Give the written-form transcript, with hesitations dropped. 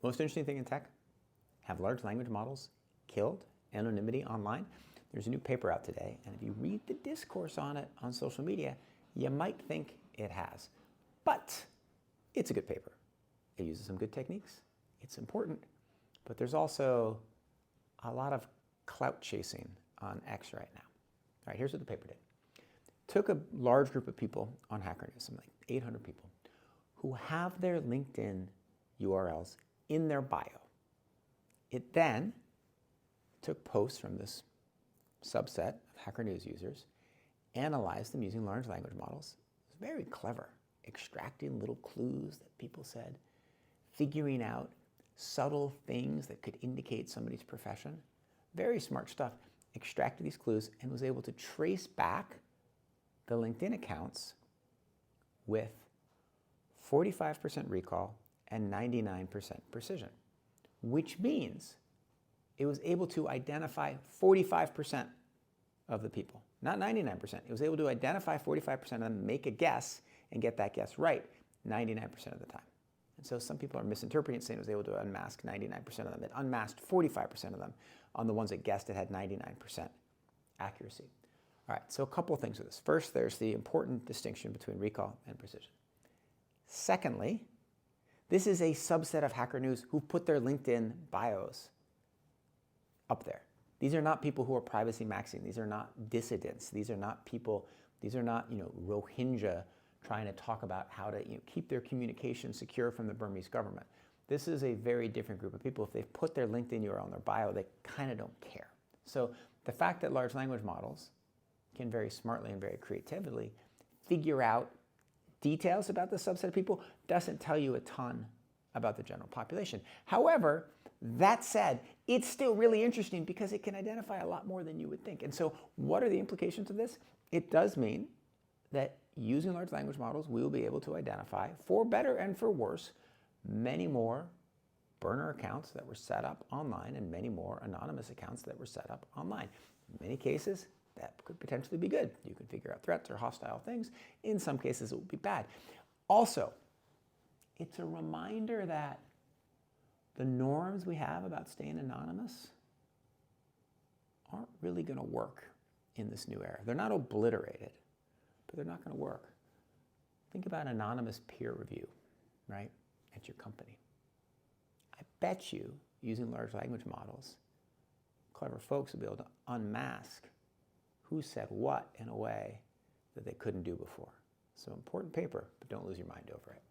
Most interesting thing in tech, have large language models killed anonymity online? There's a new paper out today, and if you read the discourse on it on social media, you might think it has. But it's a good paper. It uses some good techniques. It's important, but there's also a lot of clout chasing on X right now. All right, here's what the paper did. Took a large group of people on Hacker News, something like 800 people, who have their LinkedIn URLs in their bio. It then took posts from this subset of Hacker News users, analyzed them using large language models. It was very clever, extracting little clues that people said, figuring out subtle things that could indicate somebody's profession. Very smart stuff. Extracted these clues and was able to trace back the LinkedIn accounts with 45% recall and 99% precision, which means it was able to identify 45% of the people, not 99%. It was able to identify 45% of them, make a guess, and get that guess right 99% of the time. And so some people are misinterpreting, saying it was able to unmask 99% of them. It unmasked 45% of them on the ones that guessed it had 99% accuracy. All right, so a couple of things with this. First, there's the important distinction between recall and precision. Secondly, this is a subset of Hacker News who put their LinkedIn bios up there. These are not people who are privacy maxing. These are not dissidents. These are not people, these are not, Rohingya trying to talk about how to keep their communication secure from the Burmese government. This is a very different group of people. If they've put their LinkedIn URL in their bio, they kind of don't care. So the fact that large language models can very smartly and very creatively figure out details about the subset of people doesn't tell you a ton about the general population. However, that said, it's still really interesting because it can identify a lot more than you would think. And so what are the implications of this? It does mean that using large language models, we will be able to identify, for better and for worse, many more burner accounts that were set up online and many more anonymous accounts that were set up online. In many cases, that could potentially be good. You can figure out threats or hostile things. In some cases, it will be bad. Also, it's a reminder that the norms we have about staying anonymous aren't really going to work in this new era. They're not obliterated, but they're not going to work. Think about anonymous peer review, right, at your company. I bet you, using large language models, clever folks will be able to unmask who said what in a way that they couldn't do before. So important paper, but don't lose your mind over it.